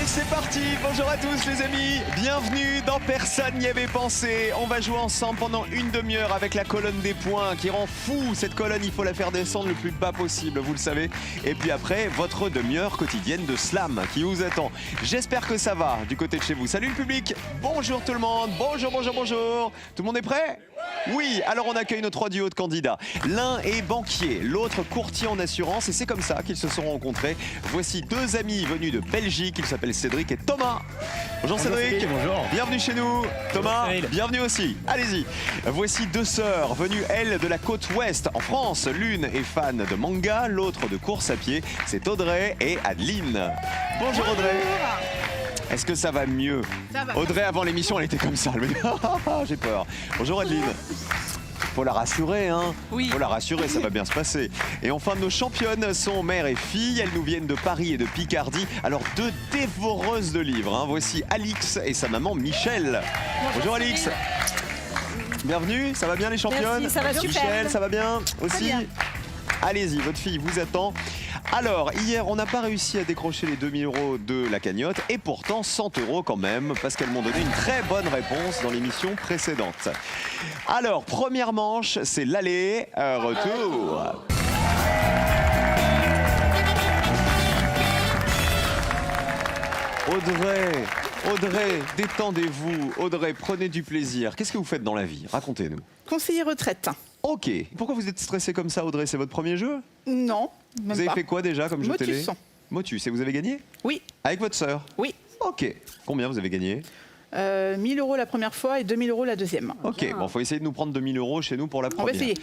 c'est parti. Bonjour à tous les amis. Bienvenue dans Personne n'y avait pensé. On va jouer ensemble pendant une demi-heure avec la colonne des points qui rend fou. Cette colonne, il faut la faire descendre le plus bas possible, vous le savez. Et puis après, votre demi-heure quotidienne de slam qui vous attend. J'espère que ça va du côté de chez vous. Salut le public. Bonjour tout le monde. Bonjour, bonjour, bonjour. Tout le monde est prêt ? Oui, alors on accueille nos trois duos de candidats. L'un est banquier, l'autre courtier en assurance et c'est comme ça qu'ils se sont rencontrés. Voici deux amis venus de Belgique, ils s'appellent Cédric et Thomas. Bonjour Cédric. Bonjour. Bienvenue chez nous. Thomas, bienvenue aussi. Allez-y. Voici deux sœurs venues, elles, de la côte ouest en France. L'une est fan de manga, l'autre de course à pied. C'est Audrey et Adeline. Bonjour Audrey. Est-ce que ça va mieux? Ça va. Audrey, avant l'émission, elle était comme ça. Elle me dit j'ai peur. Bonjour Adeline. Faut la rassurer, hein. Oui. Faut la rassurer, ça va bien se passer. Et enfin, nos championnes sont mère et fille. Elles nous viennent de Paris et de Picardie. Alors, deux dévoreuses de livres, hein. Voici Alix et sa maman Michel. Bonjour Alix. Bienvenue, ça va bien les championnes? Merci, ça va super. Michel, ça va bien aussi? bien. Allez-y, votre fille vous attend. Alors, hier, on n'a pas réussi à décrocher les 2000 € de la cagnotte et pourtant 100 € quand même, parce qu'elles m'ont donné une très bonne réponse dans l'émission précédente. Alors, première manche, c'est l'aller, retour. Audrey, détendez-vous. Audrey, prenez du plaisir. Qu'est-ce que vous faites dans la vie? Racontez-nous. Conseiller retraite. Ok. Pourquoi vous êtes stressée comme ça, Audrey? C'est votre premier jeu? Non, même Vous avez pas. fait quoi déjà comme jeu télé? Motus. Motus. Et vous avez gagné? Oui, Avec votre sœur? oui. Ok. Combien vous avez gagné? 1000 € la première fois et 2000 € la deuxième. Ok, bon, faut essayer de nous prendre 2000 € chez nous pour la On va première. essayer.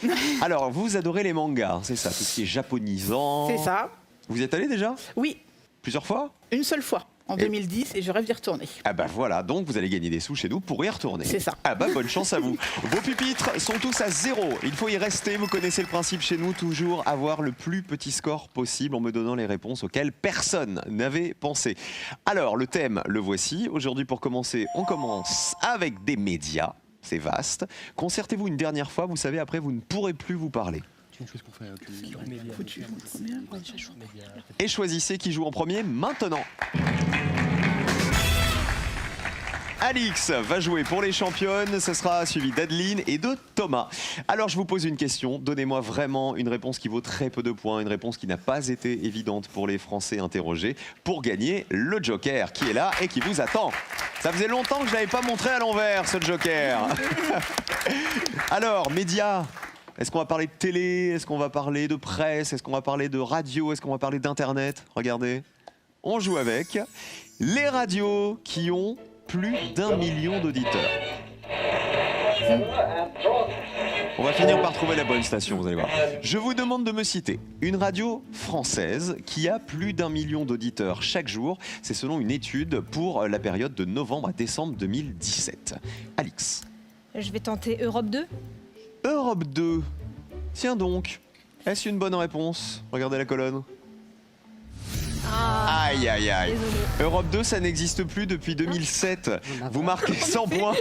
Alors, vous adorez les mangas, c'est ça, tout ce qui est japonisant. C'est ça. Vous y êtes allé déjà? Oui, Plusieurs fois? une seule fois en 2010 et je rêve d'y retourner. Ah bah voilà, donc vous allez gagner des sous chez nous pour y retourner. C'est ça. Ah bah bonne chance à vous. Vos pupitres sont tous à 0. Il faut y rester, vous connaissez le principe chez nous, toujours avoir le plus petit score possible en me donnant les réponses auxquelles personne n'avait pensé. Alors le thème, le voici. Aujourd'hui pour commencer, on commence avec des médias. C'est vaste. Concertez-vous une dernière fois, vous savez, après vous ne pourrez plus vous parler. Et choisissez qui joue en premier maintenant. Alix va jouer pour les championnes, ce sera suivi d'Adeline et de Thomas. Alors je vous pose une question, donnez-moi vraiment une réponse qui vaut très peu de points, une réponse qui n'a pas été évidente pour les Français interrogés, pour gagner le Joker qui est là et qui vous attend. Ça faisait longtemps que je n'avais pas montré à l'envers ce Joker. Alors, médias. Est-ce qu'on va parler de télé? Est-ce qu'on va parler de presse? Est-ce qu'on va parler de radio? Est-ce qu'on va parler d'internet? Regardez, on joue avec les radios qui ont plus d'1 million d'auditeurs. On va finir par trouver la bonne station, vous allez voir. Je vous demande de me citer une radio française qui a plus d'1 million d'auditeurs chaque jour. C'est selon une étude pour la période de novembre à décembre 2017. Alix. Je vais tenter Europe 2. Europe 2. Tiens donc, est-ce une bonne réponse? Regardez la colonne. Aïe, aïe, aïe. Désolée. Europe 2, ça n'existe plus depuis 2007. Vous marquez 100 points.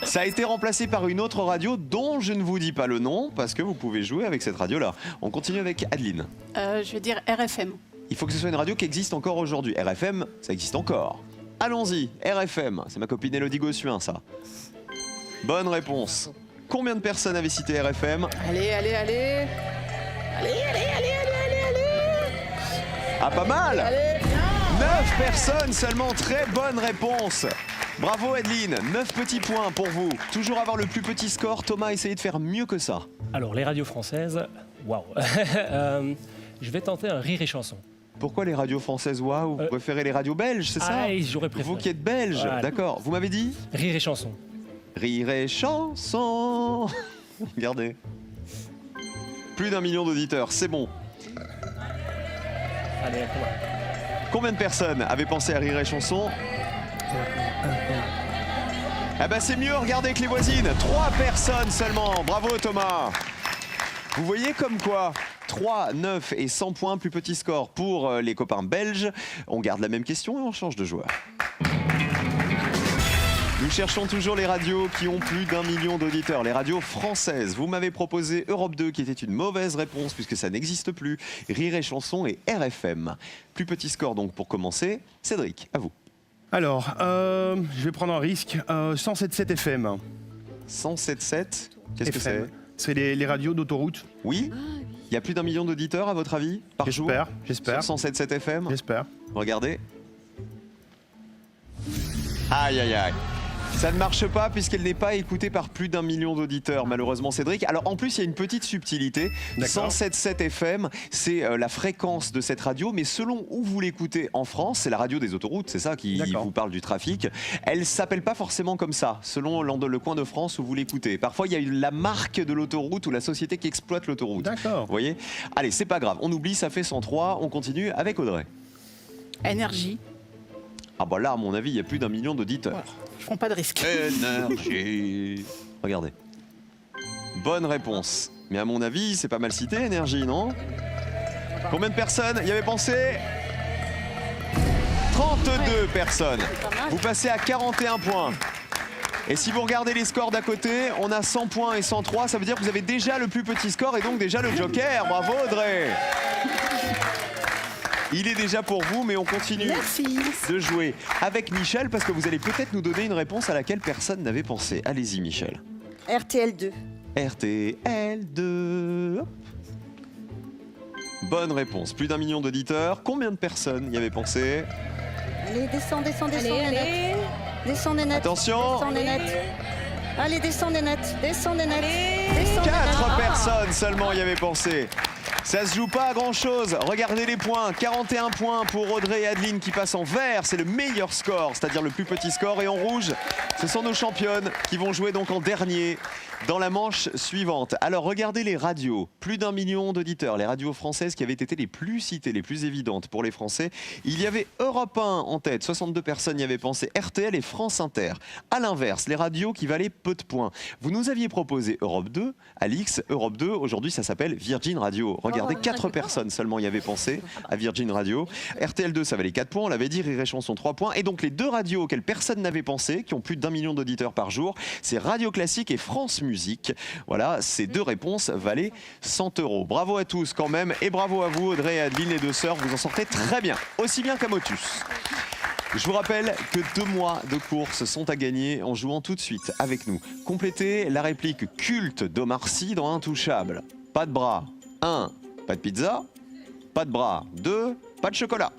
Ça a été remplacé par une autre radio dont je ne vous dis pas le nom parce que vous pouvez jouer avec cette radio-là. On continue avec Adeline. Je vais dire RFM. Il faut que ce soit une radio qui existe encore aujourd'hui. RFM, ça existe encore. Allons-y, RFM. C'est ma copine Élodie Gossuin, ça. Bonne réponse. Combien de personnes avaient cité RFM? Allez, allez, allez. Allez, allez, allez, allez, allez, allez. Ah, pas mal! Allez. 9 personnes seulement, très bonne réponse. Bravo Adeline, 9 petits points pour vous. Toujours avoir le plus petit score, Thomas, essayez de faire mieux que ça. Alors, les radios françaises, waouh. Je vais tenter un rire et chanson. Pourquoi les radios françaises, waouh? Vous préférez les radios belges, c'est ça? Ah, j'aurais préféré. Vous qui êtes belge, Voilà. d'accord. Vous m'avez dit? Rire et chanson. Rire et chanson. Regardez. Plus d'1 million d'auditeurs, c'est bon. Allez, à toi. Combien de personnes avaient pensé à Rire et chanson? Ah bah c'est mieux, regardez avec les voisines. 3 personnes seulement, bravo Thomas. Vous voyez comme quoi 3, 9 et 100 points, plus petit score pour les copains belges. On garde la même question et on change de joueur. Nous cherchons toujours les radios qui ont plus d'1 million d'auditeurs, les radios françaises. Vous m'avez proposé Europe 2 qui était une mauvaise réponse puisque ça n'existe plus. Rire et chanson et RFM. Plus petit score donc pour commencer. Cédric, à vous. Alors, je vais prendre un risque. 107.7 FM. 107.7, qu'est-ce que c'est? FM. C'est les radios d'autoroute. Oui. Il y a plus d'1 million d'auditeurs à votre avis par jour? J'espère. Sur 107.7 FM. J'espère. Regardez. Aïe aïe aïe. Ça ne marche pas puisqu'elle n'est pas écoutée par plus d'1 million d'auditeurs, malheureusement, Cédric. Alors en plus, il y a une petite subtilité. 107.7 FM, c'est la fréquence de cette radio, mais selon où vous l'écoutez en France, c'est la radio des autoroutes, c'est ça qui vous parle du trafic. Elle ne s'appelle pas forcément comme ça, selon le coin de France où vous l'écoutez. Parfois, il y a la marque de l'autoroute ou la société qui exploite l'autoroute. D'accord. Vous voyez? Allez, c'est pas grave. On oublie, ça fait 103. On continue avec Audrey. Énergie. Ah bah là, à mon avis, il y a plus d'1 million d'auditeurs. Voilà. Je prends pas de risque. Énergie. Regardez. Bonne réponse. Mais à mon avis, c'est pas mal cité, énergie, non? Combien de personnes y avaient pensé? 32 personnes. Vous passez à 41 points. Et si vous regardez les scores d'à côté, on a 100 points et 103. Ça veut dire que vous avez déjà le plus petit score et donc déjà le joker. Bravo Audrey. Il est déjà pour vous, mais on continue de jouer avec Michel parce que vous allez peut-être nous donner une réponse à laquelle personne n'avait pensé. Allez-y, Michel. RTL2. RTL2. Bonne réponse. Plus d'1 million d'auditeurs. Combien de personnes y avaient pensé? Allez, descends, les Allez, nets. allez. Descends les nets. Attention. Descends les nets. Allez, descends les nets. Descends les nets. Descends les 4 nets. personnes seulement y avaient pensé. Ça se joue pas à grand chose. Regardez les points. 41 points pour Audrey et Adeline qui passent en vert. C'est le meilleur score, c'est-à-dire le plus petit score. Et en rouge, ce sont nos championnes qui vont jouer donc en dernier dans la manche suivante. Alors regardez les radios. Plus d'1 million d'auditeurs. Les radios françaises qui avaient été les plus citées, les plus évidentes pour les Français. Il y avait Europe 1 en tête. 62 personnes y avaient pensé. RTL et France Inter. À l'inverse, les radios qui valaient peu de points. Vous nous aviez proposé Europe 2. Alix, Europe 2, aujourd'hui ça s'appelle Virgin Radio. Regardez, 4 personnes seulement y avaient pensé à Virgin Radio. RTL2, ça valait 4 points, on l'avait dit, Rire et Chanson 3 points. Et donc les deux radios auxquelles personne n'avait pensé, qui ont plus d'1 million d'auditeurs par jour, c'est Radio Classique et France Musique. Voilà, ces deux réponses valaient 100 €. Bravo à tous quand même, et bravo à vous Audrey et Adeline, les deux sœurs, vous en sortez très bien, aussi bien qu'à Motus. Je vous rappelle que 2 mois de course sont à gagner en jouant tout de suite avec nous. Complétez la réplique culte d'Omar Sy dans Intouchable. Pas de bras. 1. Pas de pizza. Pas de bras. 2. Pas de chocolat.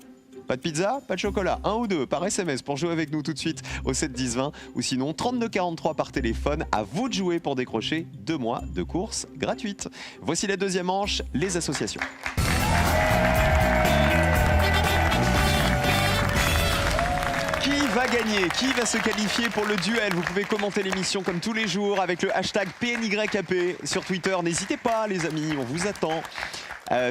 Pas de pizza, pas de chocolat. 1 ou 2 par SMS pour jouer avec nous tout de suite au 7 10 20 ou sinon 32 43 par téléphone. À vous de jouer pour décrocher 2 mois de course gratuite. Voici la deuxième manche, les associations. Qui va gagner? Qui va se qualifier pour le duel? Vous pouvez commenter l'émission comme tous les jours avec le hashtag PNYAP sur Twitter. N'hésitez pas les amis, on vous attend.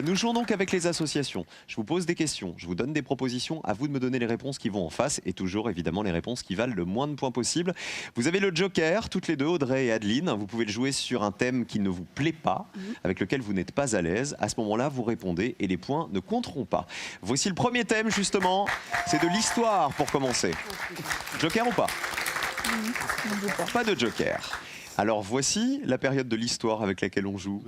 Nous jouons donc avec les associations. Je vous pose des questions, je vous donne des propositions, à vous de me donner les réponses qui vont en face et toujours évidemment les réponses qui valent le moins de points possible. Vous avez le joker, toutes les deux, Audrey et Adeline. Vous pouvez le jouer sur un thème qui ne vous plaît pas, avec lequel vous n'êtes pas à l'aise. À ce moment-là, vous répondez et les points ne compteront pas. Voici le premier thème justement, c'est de l'histoire pour commencer. Joker ou pas? Pas de joker. Alors voici la période de l'histoire avec laquelle on joue.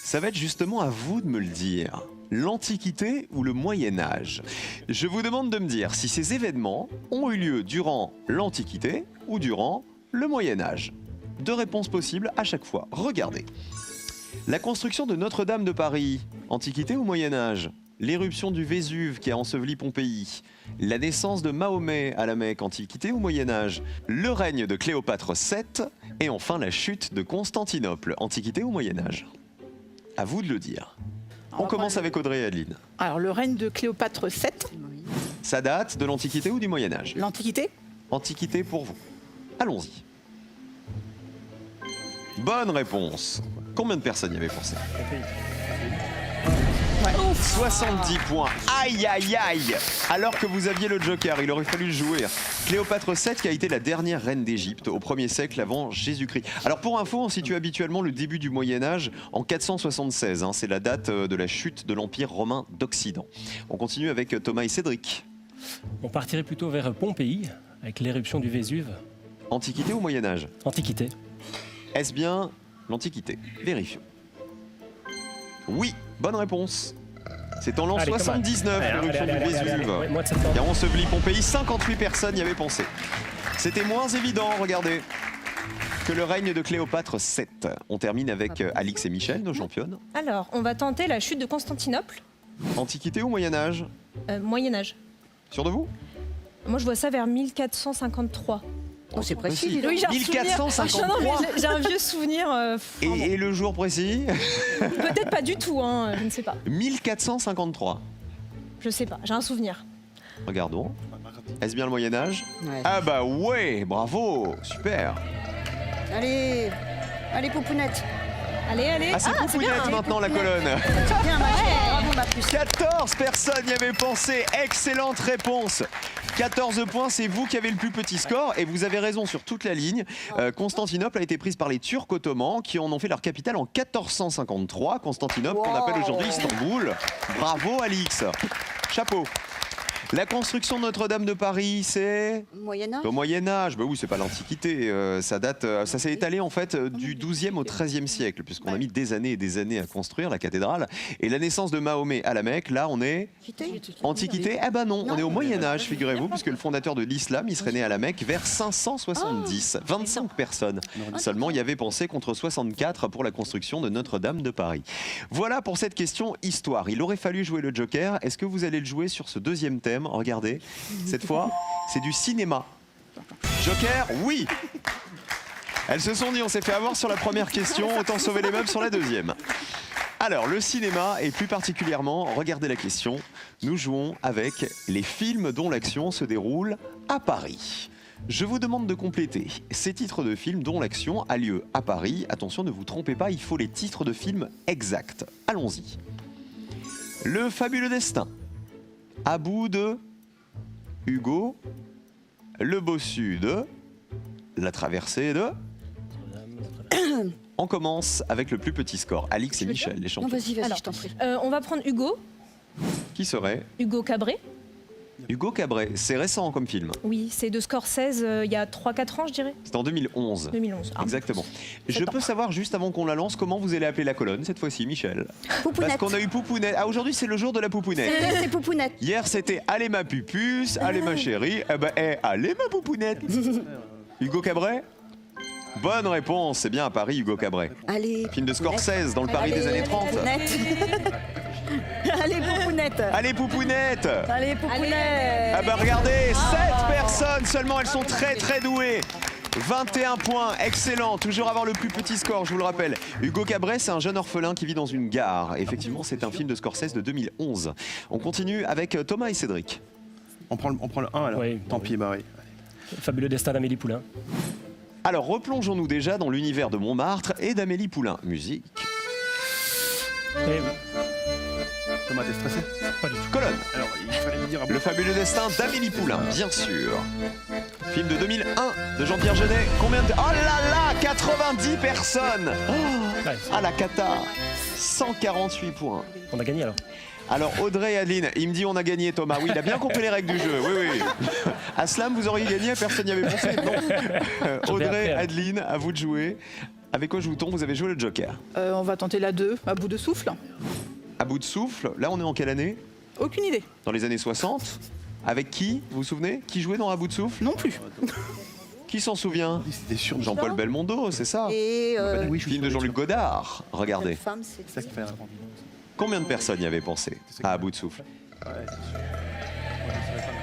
Ça va être justement à vous de me le dire. L'Antiquité ou le Moyen-Âge? Je vous demande de me dire si ces événements ont eu lieu durant l'Antiquité ou durant le Moyen-Âge. 2 réponses possibles à chaque fois. Regardez. La construction de Notre-Dame de Paris, Antiquité ou Moyen-Âge? L'éruption du Vésuve qui a enseveli Pompéi? La naissance de Mahomet à la Mecque, Antiquité ou Moyen-Âge? Le règne de Cléopâtre VII? Et enfin la chute de Constantinople, Antiquité ou Moyen-Âge? À vous de le dire. On commence avec Audrey et Adeline. Alors, le règne de Cléopâtre VII. Ça date de l'Antiquité ou du Moyen-Âge? L'Antiquité. Antiquité pour vous. Allons-y. Bonne réponse. Combien de personnes y avaient pensé? 70 points. Aïe, aïe, aïe. Alors que vous aviez le joker, il aurait fallu le jouer. Cléopâtre VII qui a été la dernière reine d'Égypte au 1er siècle avant Jésus-Christ. Alors pour info, on situe habituellement le début du Moyen-Âge en 476. C'est la date de la chute de l'Empire romain d'Occident. On continue avec Thomas et Cédric. On partirait plutôt vers Pompéi, avec l'éruption du Vésuve. Antiquité ou Moyen-Âge? Antiquité. Est-ce bien l'Antiquité? Vérifions. Oui, bonne réponse. C'est en l'an Allez, 79, allez, l'éruption allez, du allez, allez, Vésuve, allez. Mois de septembre. qui a enseveli Pompéi. 58 personnes y avaient pensé. C'était moins évident, regardez, que le règne de Cléopâtre 7. On termine avec Alix et Michel, nos championnes. Alors, on va tenter la chute de Constantinople, Antiquité ou Moyen-Âge? Moyen-Âge. Sûr de vous? Moi, je vois ça vers 1453. Oh, c'est précis, dis donc. Oui, j'ai un souvenir. 1453. Ah, non, mais j'ai un vieux souvenir. Et le jour précis? Peut-être pas du tout, hein, je ne sais pas. 1453. Je sais pas, j'ai un souvenir. Regardons. Est-ce bien le Moyen-Âge? Ouais. Ah bah ouais, bravo, super. Allez, allez, Poupounette. Allez, allez. Ah, c'est bien, Poupounette hein. maintenant la colonne. Bien, ma chère, bravo, ma puce. 14 personnes y avaient pensé, excellente réponse. 14 points, c'est vous qui avez le plus petit score et vous avez raison sur toute la ligne. Constantinople a été prise par les Turcs ottomans qui en ont fait leur capitale en 1453. Constantinople qu'on appelle aujourd'hui Istanbul. Bravo Alix, chapeau. La construction de Notre-Dame de Paris, c'est Moyen-Âge. au Moyen-Âge. Bah oui, c'est pas l'Antiquité. Ça date, ça s'est étalé en fait du 12e au 13e siècle, puisqu'on a mis des années et des années à construire la cathédrale. Et la naissance de Mahomet à la Mecque, là, on est Quitté. Antiquité. Eh ben non, on est au Moyen-Âge, figurez-vous, puisque le fondateur de l'islam, il serait né à la Mecque vers 570. 25 personnes seulement y avaient pensé contre 64 pour la construction de Notre-Dame de Paris. Voilà pour cette question histoire. Il aurait fallu jouer le Joker. Est-ce que vous allez le jouer sur ce deuxième thème? Regardez, cette fois, c'est du cinéma. Joker, oui. Elles se sont dit, on s'est fait avoir sur la première question, autant sauver les meubles sur la deuxième. Alors, le cinéma, et plus particulièrement, regardez la question, nous jouons avec les films dont l'action se déroule à Paris. Je vous demande de compléter ces titres de films dont l'action a lieu à Paris. Attention, ne vous trompez pas, il faut les titres de films exacts. Allons-y. Le fabuleux destin. À bout de Hugo, le bossu de la traversée de. On commence avec le plus petit score. Alix et Michel, les Non, champions. vas-y, vas-y, Alors, je t'en prie. On va prendre Hugo, Qui serait Hugo Cabret. Hugo Cabret. C'est récent comme film. Oui, c'est de Scorsese il y a 3-4 ans, je dirais. C'est en 2011. 2011. Ah, Exactement. Je 7 ans. peux savoir juste avant qu'on la lance comment vous allez appeler la colonne cette fois-ci, Michel. Parce Poupounette. qu'on a eu Poupounette. Ah, aujourd'hui c'est le jour de la Poupounette. C'est Poupounette. Hier c'était allez ma pupuce, allez ma chérie. Eh ben, allez ma Poupounette. Hugo Cabret. Bonne réponse, c'est bien à Paris, Hugo Cabret. Allez. Film de Scorsese dans le Paris des années 30. Poupounette. Allez, Poupounette. Allez Poupounette. Allez, Poupounette. Ah bah regardez, 7 personnes seulement, elles sont très très douées. 21 points, excellent, toujours avoir le plus petit score, je vous le rappelle. Hugo Cabret, c'est un jeune orphelin qui vit dans une gare. Effectivement, c'est un film de Scorsese de 2011. On continue avec Thomas et Cédric. On prend le 1 alors. Oui, Tant oui. pis, bah oui. Fabuleux destin d'Amélie Poulain. Alors replongeons-nous déjà dans l'univers de Montmartre et d'Amélie Poulain. Musique, Et Thomas, t'es stressé? pas du tout. colonne. Alors, il fallait me dire. Le fabuleux destin d'Amélie Poulain, bien sûr. Film de 2001 de Jean-Pierre Jeunet. Combien de... Oh là là, 90 personnes. Oh, Ouais, ah la cata. 148 points. on a gagné alors. Alors Audrey et Adeline, il me dit on a gagné Thomas. Oui, il a bien compris les règles du jeu. Oui, oui. Aslam, vous auriez gagné, personne n'y avait pensé. Non. Audrey, appris, alors. Adeline, à vous de jouer. Avec quoi joue-t-on? Vous avez joué le Joker. On va tenter la 2, à bout de souffle. À bout de souffle, là on est en quelle année? Aucune idée. Dans les années 60. Avec qui? Vous vous souvenez? Qui jouait dans À bout de souffle? Non plus. Qui s'en souvient? C'était sûr. Jean-Paul Belmondo, c'est ça? Et Oui, je suis Film de sûr. Jean-Luc Godard. Regardez. cette femme, c'est C'est ça qu'il fallait répondre. Combien de personnes y avaient pensé à bout de souffle? Ouais, c'est sûr. Ouais, c'est la femme.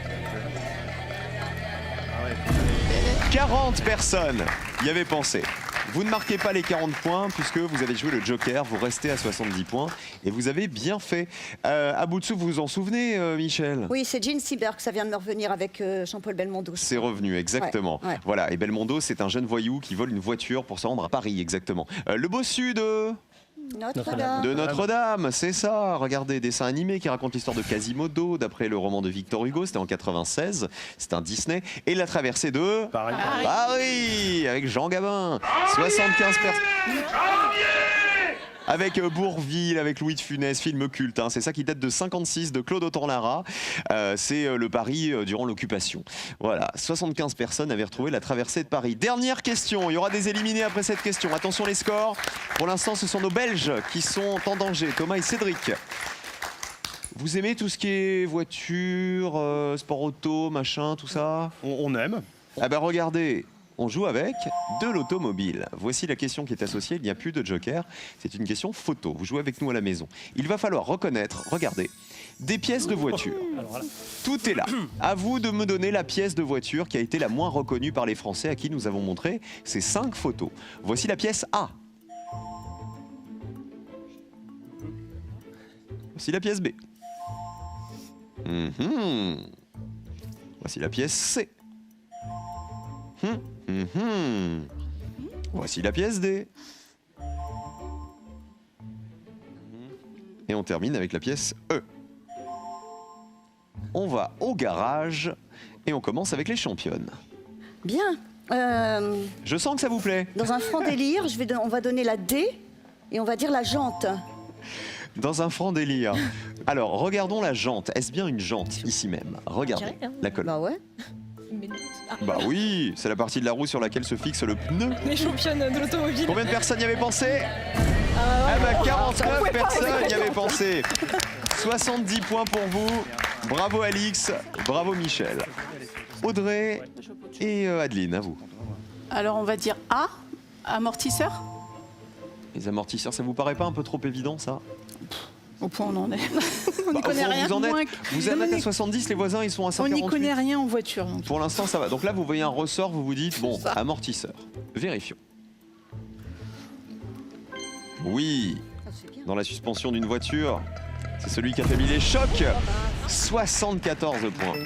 Ah ouais. 40 personnes y avaient pensé. Vous ne marquez pas les 40 points puisque vous avez joué le Joker, vous restez à 70 points et vous avez bien fait. À bout de souffle, vous vous en souvenez, Michel? Oui, c'est Jean Seberg, ça vient de me revenir avec Jean-Paul Belmondo. C'est revenu, exactement. Ouais, ouais. Voilà, et Belmondo, c'est un jeune voyou qui vole une voiture pour se rendre à Paris, exactement. Le bossu de Notre-Dame. Notre-Dame, c'est ça. Regardez, dessin animé qui raconte l'histoire de Quasimodo, d'après le roman de Victor Hugo, c'était en 96, c'est un Disney. Et la traversée de Pareil. Paris, avec Jean Gabin. 75 personnes. avec Bourvil, avec Louis de Funès, film culte. Hein. C'est ça qui date de 56 de Claude Autant-Lara. C'est le Paris durant l'occupation. Voilà, 75 personnes avaient retrouvé la traversée de Paris. Dernière question, il y aura des éliminés après cette question. Attention les scores. Pour l'instant, ce sont nos Belges qui sont en danger, Thomas et Cédric. Vous aimez tout ce qui est voiture, sport auto, machin, tout ça? On aime. Ah ben regardez, on joue avec de l'automobile. Voici la question qui est associée, il n'y a plus de joker. C'est une question photo, vous jouez avec nous à la maison. Il va falloir reconnaître, regardez, des pièces de voiture. Tout est là. À vous de me donner la pièce de voiture qui a été la moins reconnue par les Français à qui nous avons montré ces 5 photos. Voici la pièce A. Voici la pièce B. Voici la pièce C. Voici la pièce D. Et on termine avec la pièce E. On va au garage et on commence avec les championnes. Bien. Je sens que ça vous plaît. Dans un franc délire, on va donner la D et on va dire la jante. Dans un franc délire. Alors, regardons la jante. Est-ce bien une jante, ici même? Regardez Je dirais, hein. la colonne. Bah ouais. Bah oui, c'est la partie de la roue sur laquelle se fixe le pneu. Les championnes de l'automobile. Combien de personnes y avaient pensé? Ah bah 49 personnes y avaient pensé. 70 points pour vous. Bravo Alix, bravo Michel. Audrey et Adeline, à vous. Alors on va dire A, amortisseur. Les amortisseurs, ça vous paraît pas un peu trop évident ça? Au point où on en est. On n'y Bah, connaît rien. vous en êtes, moins vous en êtes à 70, les voisins ils sont à on 148. n'y connaît rien en voiture. Donc. Pour l'instant ça va. Donc là vous voyez un ressort, vous vous dites, bon, Ça. amortisseur. Vérifions. Oui, dans la suspension d'une voiture, c'est celui qui a fait les chocs. 74 points.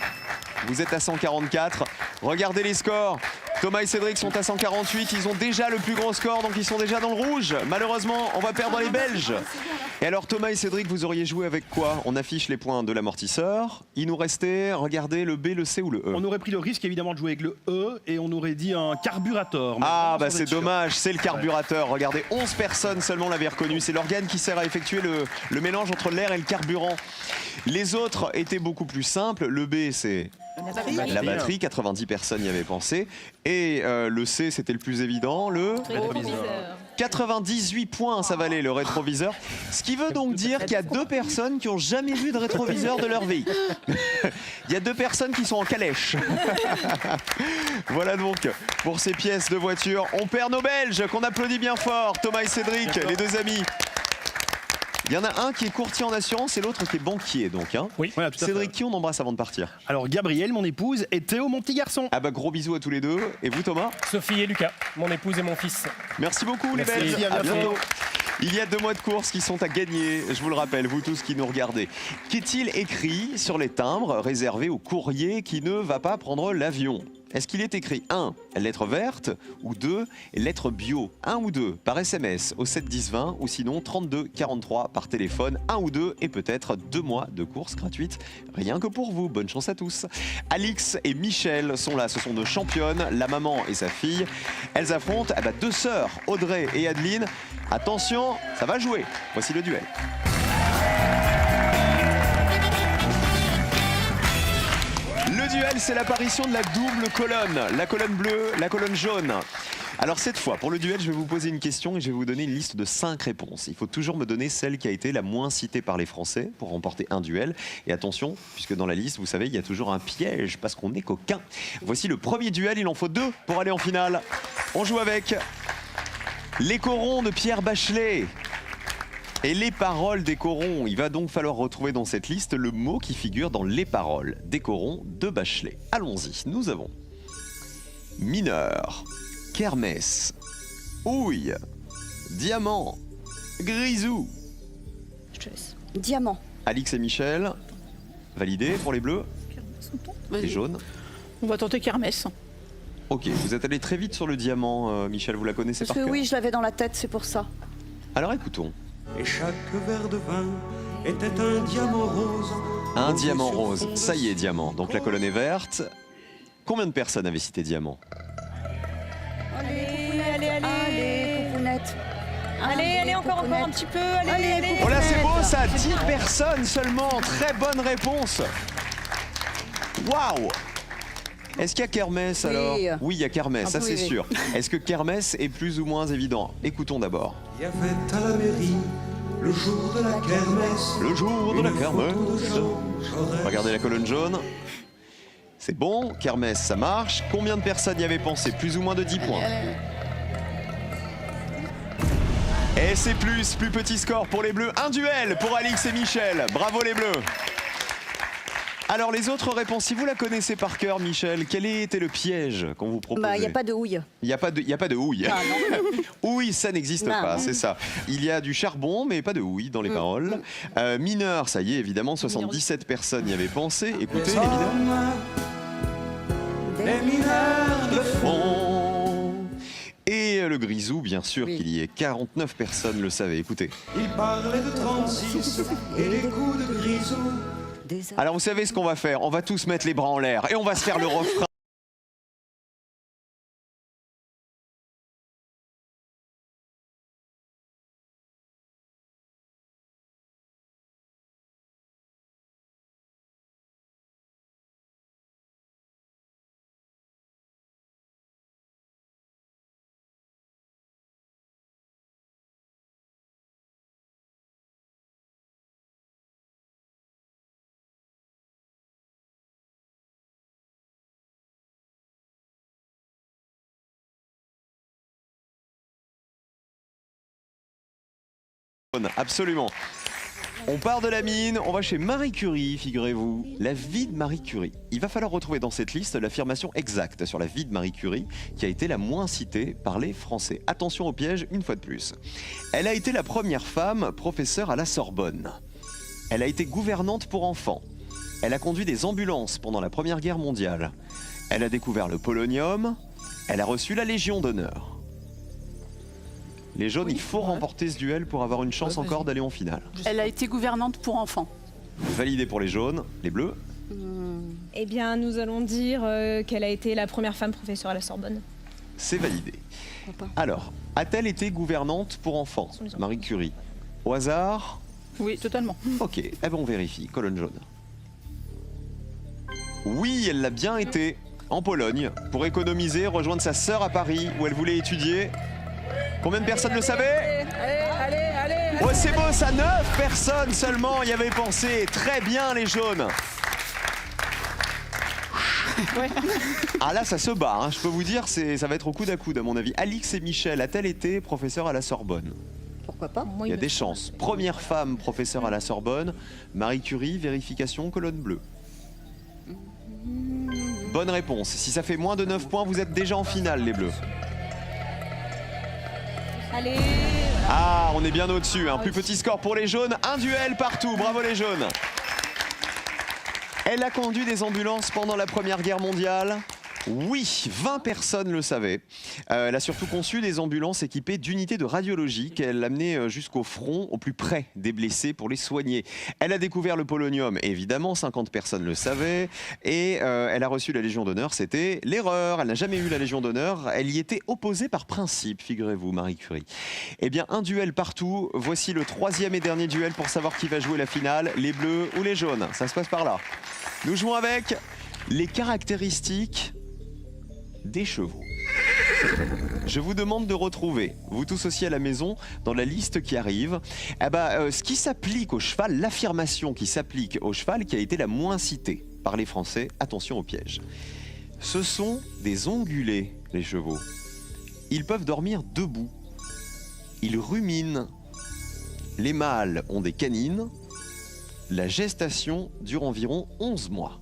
Vous êtes à 144. Regardez les scores. Thomas et Cédric sont à 148. Ils ont déjà le plus gros score, donc ils sont déjà dans le rouge. Malheureusement, on va perdre les Belges. Et alors Thomas et Cédric, vous auriez joué avec quoi? On affiche les points de l'amortisseur. Il nous restait, regardez, le B, le C ou le E. On aurait pris le risque évidemment de jouer avec le E et on aurait dit un carburateur. mais Ah vraiment bah sans c'est être sûr. dommage, c'est le carburateur. Regardez, 11 personnes seulement l'avaient reconnu. C'est l'organe qui sert à effectuer le mélange entre l'air et le carburant. Les autres étaient beaucoup plus simples. Le B, c'est la batterie, 90 personnes y avaient pensé. Et le C, c'était le plus évident, le 98 points, ça valait le rétroviseur. Ce qui veut donc dire qu'il y a 2 personnes qui n'ont jamais vu de rétroviseur de leur vie. Il y a 2 personnes qui sont en calèche. Voilà donc pour ces pièces de voiture. On perd nos Belges, qu'on applaudit bien fort. Thomas et Cédric, les 2 amis. Il y en a un qui est courtier en assurance et l'autre qui est banquier, donc. Hein. Oui. Voilà, tout à fait. Cédric, qui on embrasse avant de partir? Alors Gabriel, mon épouse, et Théo, mon petit garçon. Ah bah gros bisous à tous les deux. Et vous Thomas? Sophie et Lucas, mon épouse et mon fils. Merci beaucoup les Merci. Belges. À bientôt. Il y a 2 mois de course qui sont à gagner, je vous le rappelle, vous tous qui nous regardez. Qu'est-il écrit sur les timbres réservés au courrier qui ne va pas prendre l'avion? Est-ce qu'il est écrit 1, lettre verte, ou 2, lettre bio? 1 ou 2 par SMS au 7 10 20 ou sinon 32 43 par téléphone, 1 ou 2 et peut-être 2 mois de course gratuite. Rien que pour vous, bonne chance à tous. Alix et Michel sont là, ce sont 2 championnes, la maman et sa fille. Elles affrontent 2 sœurs, Audrey et Adeline. Attention, ça va jouer. Voici le duel. Le duel, c'est l'apparition de la double colonne. La colonne bleue, la colonne jaune. Alors cette fois, pour le duel, je vais vous poser une question et je vais vous donner une liste de 5 réponses. Il faut toujours me donner celle qui a été la moins citée par les Français pour remporter un duel. Et attention, puisque dans la liste, vous savez, il y a toujours un piège parce qu'on est coquin. Voici le premier duel, il en faut 2 pour aller en finale. On joue avec les corons de Pierre Bachelet. Et les paroles des corons, il va donc falloir retrouver dans cette liste le mot qui figure dans les paroles des corons de Bachelet. Allons-y, nous avons mineur, kermesse, houille, diamant, grisou. Je te laisse. Diamant. Alix et Michel, validé pour les bleus et Vas-y. jaunes. On va tenter Kermesse. Ok, vous êtes allé très vite sur le diamant, Michel, vous la connaissez Parce par que cœur. oui, je l'avais dans la tête, c'est pour ça. Alors écoutons. Et chaque verre de vin était un diamant rose. Un diamant rose, ça y est, diamant. Donc la colonne est verte. Combien de personnes avaient cité diamant? Allez, allez, allez. Allez, poupounette. Allez, encore un petit peu. Allez. Oh là, c'est beau ça, 10 personnes seulement. Très bonne réponse. Waouh! Est-ce qu'il y a kermesse alors? Oui, il y a kermesse, ça c'est sûr. Est-ce que kermesse est plus ou moins évident? Écoutons d'abord. Il y avait à la mairie le jour de la kermesse. Le jour de la Une kermesse. photo de Jean Jaurès. Regardez la colonne jaune. C'est bon, kermesse, ça marche. Combien de personnes y avaient pensé? Plus ou moins de 10 points. Et c'est plus petit score pour les Bleus. Un duel pour Alix et Michel. Bravo les Bleus. Alors les autres réponses, si vous la connaissez par cœur, Michel, quel était le piège qu'on vous proposait? Il n'y a pas de houille. Il n'y a pas de houille. Ah, Houille, ça n'existe Non. pas, c'est ça. Il y a du charbon, mais pas de houille dans les paroles. Mineur, ça y est, évidemment, 77 personnes y avaient pensé. Écoutez, Les les mineurs. hommes, les mineurs de Fond. Et le grisou, bien sûr qu'il y est. 49 personnes le savaient. Écoutez. Il parlait de 36 et des coups de grisou. Alors, vous savez ce qu'on va faire? On va tous mettre les bras en l'air et on va se faire le refrain. Absolument. On part de la mine, on va chez Marie Curie, figurez-vous. La vie de Marie Curie. Il va falloir retrouver dans cette liste l'affirmation exacte sur la vie de Marie Curie qui a été la moins citée par les Français. Attention au piège, une fois de plus. Elle a été la première femme professeure à la Sorbonne. Elle a été gouvernante pour enfants. Elle a conduit des ambulances pendant la Première Guerre mondiale. Elle a découvert le polonium. Elle a reçu la Légion d'honneur. Les jaunes, il faut remporter ce duel pour avoir une chance encore d'aller en finale. Elle a été gouvernante pour enfants. Validé pour les jaunes, les bleus. Eh bien, nous allons dire qu'elle a été la première femme professeure à la Sorbonne. C'est validé. Alors, a-t-elle été gouvernante pour enfants, Marie Curie? Au hasard? Oui, totalement. Ok, eh ben on vérifie. Colonne jaune. Oui, elle l'a bien été. En Pologne, pour économiser, rejoindre sa sœur à Paris, où elle voulait étudier. Combien de personnes le savaient? Allez. Oh, c'est beau, ça, 9 personnes seulement y avaient pensé. Très bien, les jaunes. Ah là, ça se bat, hein. Je peux vous dire, ça va être au coude à coude, à mon avis. Alix et Michel, a-t-elle été professeur à la Sorbonne? Pourquoi pas? Il y a des chances. Première femme professeure à la Sorbonne. Marie Curie, vérification, colonne bleue. Bonne réponse. Si ça fait moins de 9 points, vous êtes déjà en finale, les bleus. Allez. Ah, on est bien au-dessus. Un plus petit score pour les jaunes. Un duel partout. Bravo les jaunes. Elle a conduit des ambulances pendant la Première Guerre mondiale. Oui, 20 personnes le savaient. Elle a surtout conçu des ambulances équipées d'unités de radiologie qu'elle amenait jusqu'au front, au plus près des blessés pour les soigner. Elle a découvert le polonium, évidemment, 50 personnes le savaient. Et elle a reçu la Légion d'honneur, c'était l'erreur. Elle n'a jamais eu la Légion d'honneur. Elle y était opposée par principe, figurez-vous, Marie Curie. Eh bien, un duel partout. Voici le troisième et dernier duel pour savoir qui va jouer la finale, les bleus ou les jaunes. Ça se passe par là. Nous jouons avec les caractéristiques des chevaux. Je vous demande de retrouver, vous tous aussi à la maison, dans la liste qui arrive, ce qui s'applique au cheval, l'affirmation qui s'applique au cheval qui a été la moins citée par les Français. Attention au piège. Ce sont des ongulés, les chevaux. Ils peuvent dormir debout. Ils ruminent. Les mâles ont des canines. La gestation dure environ 11 mois.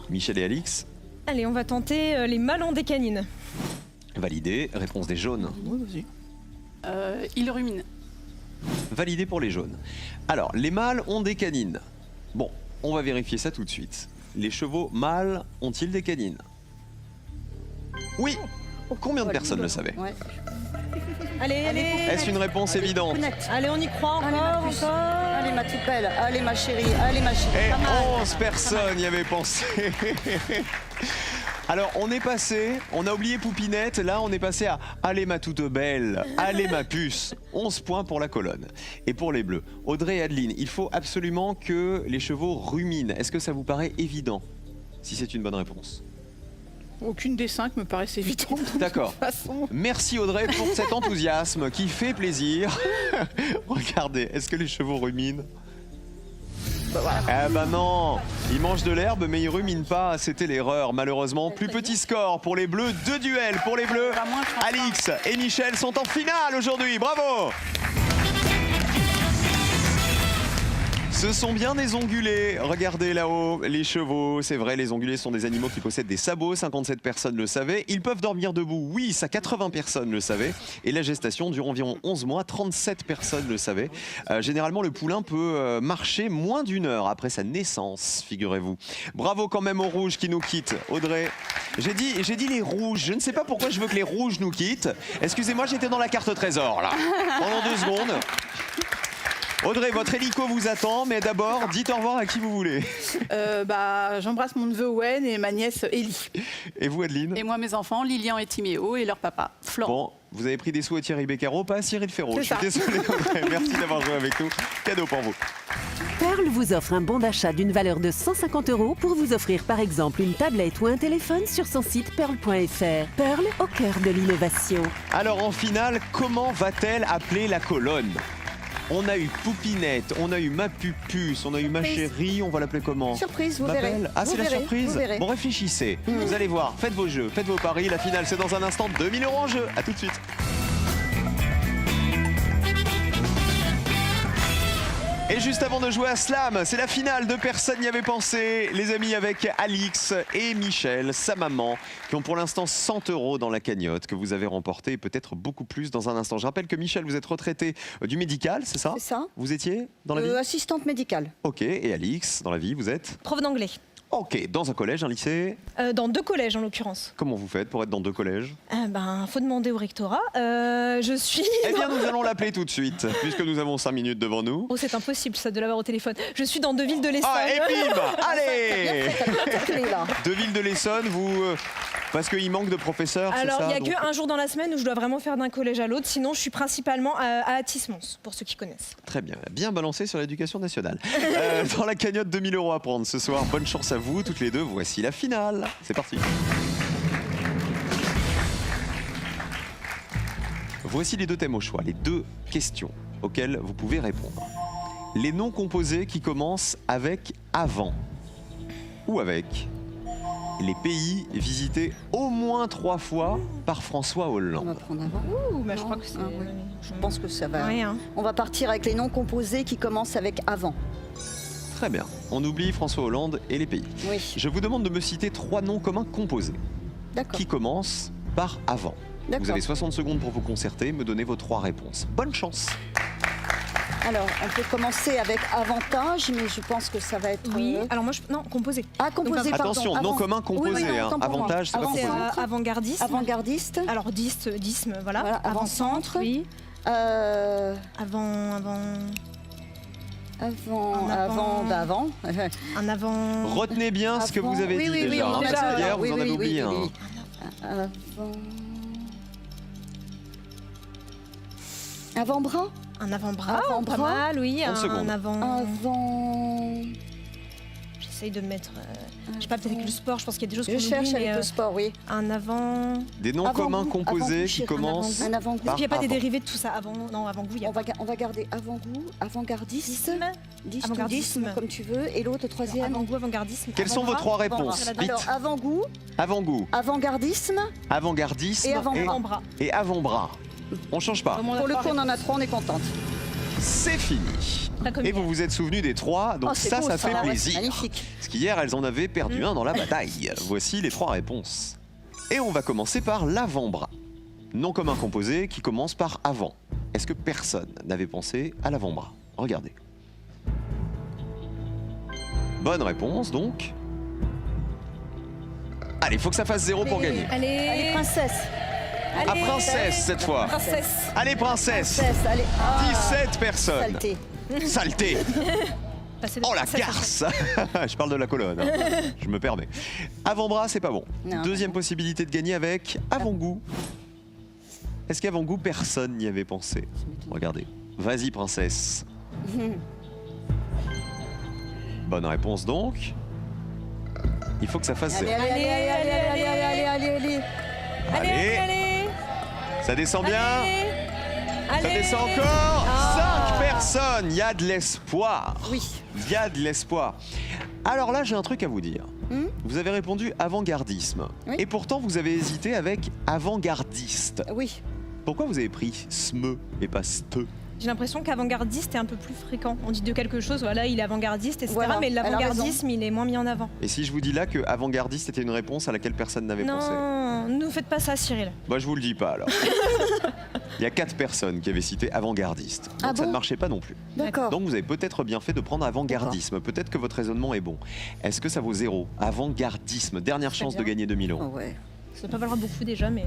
Michel et Alix? Allez, on va tenter les mâles ont des canines. Validé. Réponse des jaunes. Oui, vas-y. Il rumine. Validé pour les jaunes. Alors, les mâles ont des canines. Bon, on va vérifier ça tout de suite. Les chevaux mâles ont-ils des canines? Oui. Combien de personnes le savaient? Ouais. Allez. Est-ce une réponse évidente? Allez, on y croit encore. Allez, ma toute belle. Allez, ma chérie. Allez, ma chérie. Et Pas mal. 11 personnes y avaient pensé. Alors, on est passé, on a oublié Poupinette, là on est passé à allez ma toute belle, allez ma puce. 11 points pour la colonne. Et pour les bleus, Audrey et Adeline, il faut absolument que les chevaux ruminent. Est-ce que ça vous paraît évident, si c'est une bonne réponse? Aucune des 5 me paraissait évidente. D'accord. De toute façon. Merci Audrey pour cet enthousiasme qui fait plaisir. Regardez, est-ce que les chevaux ruminent? Eh ben non, ils mangent de l'herbe mais ils ruminent pas, c'était l'erreur malheureusement. Plus petit score pour les bleus, 2 duels pour les bleus. Alix et Michel sont en finale aujourd'hui, bravo! Ce sont bien des ongulés. Regardez là-haut, les chevaux. C'est vrai, les ongulés sont des animaux qui possèdent des sabots. 57 personnes le savaient. Ils peuvent dormir debout. Oui, ça 80 personnes le savaient. Et la gestation dure environ 11 mois. 37 personnes le savaient. Généralement, le poulain peut marcher moins d'1 heure après sa naissance, figurez-vous. Bravo quand même aux rouges qui nous quittent. Audrey, j'ai dit les rouges. Je ne sais pas pourquoi je veux que les rouges nous quittent. Excusez-moi, j'étais dans la carte trésor là. Pendant 2 secondes. Audrey, votre hélico vous attend, mais d'abord, dites au revoir à qui vous voulez. J'embrasse mon neveu Owen et ma nièce Ellie. Et vous, Adeline? Et moi, mes enfants, Lilian et Timéo, et leur papa, Florent. Bon, vous avez pris des sous à Thierry Beccaro, pas à Cyril Ferraud. Je suis C'est désolé, Audrey. Merci d'avoir joué avec nous. Cadeau pour vous. Pearl vous offre un bon d'achat d'une valeur de 150 € pour vous offrir par exemple une tablette ou un téléphone sur son site pearl.fr. Pearl au cœur de l'innovation. Alors en finale, comment va-t-elle appeler la colonne? On a eu Poupinette, on a eu ma pupuce, on a eu ma chérie, on va l'appeler comment? Surprise, vous Ma verrez. belle. Ah, Vous c'est la verrez, surprise? vous verrez. Bon, réfléchissez. Vous allez voir, faites vos jeux, faites vos paris. La finale, c'est dans un instant. 2000 € en jeu. À tout de suite. Et juste avant de jouer à Slam, c'est la finale de Personne n'y avait pensé. Les amis avec Alix et Michel, sa maman, qui ont pour l'instant 100 € dans la cagnotte que vous avez remporté et peut-être beaucoup plus dans un instant. Je rappelle que Michel, vous êtes retraité du médical, c'est ça? C'est ça. Vous étiez dans la vie? Assistante médicale. Ok, et Alix, dans la vie, vous êtes? Prof d'anglais. Ok, dans un collège, un lycée? Dans 2 collèges en l'occurrence. Comment vous faites pour être dans 2 collèges? Faut demander au rectorat. Je suis. Eh bien, nous allons l'appeler tout de suite, puisque nous avons 5 minutes devant nous. Oh, c'est impossible ça de l'avoir au téléphone. Je suis dans 2 villes de l'Essonne. Ah, et bim! Allez! Ta clé, là. 2 villes de l'Essonne, vous... parce qu'il manque de professeurs, c'est ça? Alors, il n'y a donc... qu'un jour dans la semaine où je dois vraiment faire d'un collège à l'autre. Sinon, je suis principalement à Athis-Mons, pour ceux qui connaissent. Très bien, bien balancé sur l'éducation nationale. Dans la cagnotte, 2000 € à prendre ce soir. Bonne chance à vous, toutes les deux. Voici la finale. C'est parti. Voici les 2 thèmes au choix, les 2 questions auxquelles vous pouvez répondre. Les noms composés qui commencent avec avant ou avec les pays visités au moins 3 fois par François On va Hollande. prendre avant. Ouh, je crois que c'est. Ah, oui. Je pense que ça va. Rien. On va partir avec les noms composés qui commencent avec avant. Très bien. On oublie François Hollande et les pays. Oui, Je vous demande de me citer 3 noms communs composés d'accord. qui commencent par avant. Vous D'accord. avez 60 secondes pour vous concerter, me donner vos 3 réponses. Bonne chance. Alors, on peut commencer avec avantage, mais je pense que ça va être. Oui. Alors moi, non, composé. Ah, composé, pardon. Attention, nom commun composé. Oui, oui, non, hein. autant pour moi. Avantage, c'est pas Avant-centre. composé. Avant-gardiste. Avant-gardiste. Alors disme, voilà. Voilà, avant-centre. Oui. Euh, Avant. avant. Un avant. Retenez bien ce que vous avez oui, dit oui, oui, déjà. on hein, a parce déjà- que hier, oui, vous en oui, avez oui, oublié oui, un. oui. Avant-bras. Un avant-bras. Avant-bras. Pas mal, oui. 30 secondes. Un avant. Avant. J'essaye de mettre. Je sais pas, peut-être avec le sport, je pense qu'il y a des choses Je qu'on cherche oublie, mais, avec le sport, oui. un avant. Des noms Avant-goût, communs composés avant-goût, qui chérie, commencent Un avant-goût. par Il n'y a pas des avant. dérivés de tout ça. Avant-goût, il y a On va garder avant-goût, avant-gardiste, Disme. disme, Avant-gardisme. comme tu veux, et l'autre troisième. Avant-goût, avant-gardisme. Quelles sont vos 3 réponses? avant-bras. Vite. Alors, avant-goût, Avant-goût, avant-gardisme, avant-gardisme Et avant-bras. et avant-bras. On change pas. pour le coup on en a 3, on est contente. C'est fini. Pas comme Et hier. vous vous êtes souvenu des 3, donc Oh, c'est ça, beau, ça fait ouais, plaisir. c'est magnifique. Parce qu'hier, elles en avaient perdu un dans la bataille. Voici les 3 réponses. Et on va commencer par l'avant-bras. Nom commun composé qui commence par avant. Est-ce que personne n'avait pensé à l'avant-bras? Regardez. Bonne réponse, donc. Allez, il faut que ça fasse 0 pour gagner. Allez, princesse. À princesse, cette fois. Princesse. Allez, princesse. Princesse, allez. Ah, 17 personnes. saleté. Saleté. Passer de Oh la princesse à garce. Je parle de la colonne, hein. Je me permets. Avant-bras, c'est pas bon. Non. Deuxième possibilité de gagner avec avant-goût. Est-ce qu'avant-goût, personne n'y avait pensé? Regardez. Vas-y, princesse. Bonne réponse donc. Il faut que ça fasse Allez, zéro. allez, allez, allez, allez, allez, allez, allez. Allez, allez, allez. Ça descend bien. Allez. Ça descend encore. 5 personnes. Il y a de l'espoir. Oui. Il y a de l'espoir. Alors là, j'ai un truc à vous dire. Vous avez répondu avant-gardisme. Oui. Et pourtant, vous avez hésité avec avant-gardiste. Oui. Pourquoi vous avez pris sme et pas ste? J'ai l'impression qu'avant-gardiste est un peu plus fréquent. On dit de quelque chose, voilà, il est avant-gardiste, etc. Voilà, Mais elle a l'avant-gardisme, il est moins mis en avant. Et si je vous dis là que avant-gardiste était une réponse à laquelle personne n'avait pensé? Non, ne faites pas ça, Cyril. Moi, je vous le dis pas alors. Il y a 4 personnes qui avaient cité avant-gardiste. Donc Ah ça bon ne marchait pas non plus. D'accord. Donc vous avez peut-être bien fait de prendre avant-gardisme. Peut-être que votre raisonnement est bon. Est-ce que ça vaut 0? Avant-gardisme. Dernière chance de bien. gagner 2000 Oh euros. ouais. Ça peut valoir beaucoup déjà, mais...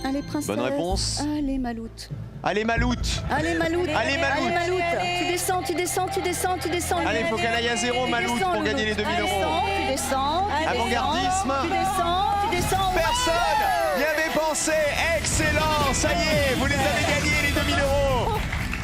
Allez, princesse. Bonne réponse. Allez, Maloute. Allez, Maloute. Allez, Maloute. Allez, Maloute. Allez, Maloute. Tu descends, tu descends, tu descends, tu descends. Allez, il faut qu'elle aille à 0, Tu Maloute, descends, pour gagner les 2000 Maloute. euros. Tu descends, tu descends. Avant-gardisme. Tu descends, tu descends. Personne n'y avait pensé. Excellent. Ça y est, vous les avez gagnés, les 2000 euros.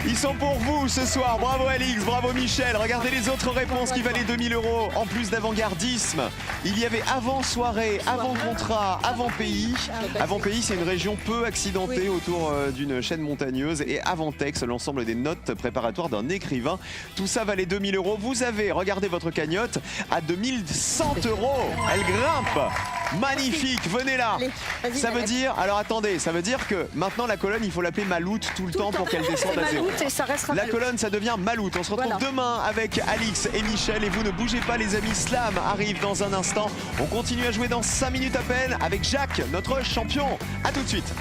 Ils sont pour vous ce soir. Bravo Alix, bravo Michel. Regardez les autres réponses qui valaient 2000 euros. En plus d'avant-gardisme, il y avait avant-soirée, avant-contrat, avant-pays. Avant-pays, c'est une région peu accidentée autour d'une chaîne montagneuse. Et avant-texte, l'ensemble des notes préparatoires d'un écrivain. Tout ça valait 2000 euros. Vous avez, regardez votre cagnotte, à 2100 euros. Elle grimpe. Magnifique, venez là. Allez, vas-y, Ça veut Maloute. dire, alors attendez, ça veut dire que maintenant la colonne, il faut l'appeler Maloute tout le temps pour qu'elle descende à 0. Maloute et ça restera La Maloute. colonne, ça devient Maloute. On se retrouve Voilà. demain avec Alix et Michel. Et vous ne bougez pas, les amis. Slam arrive dans un instant. On continue à jouer dans 5 minutes à peine avec Jacques, notre champion. À tout de suite.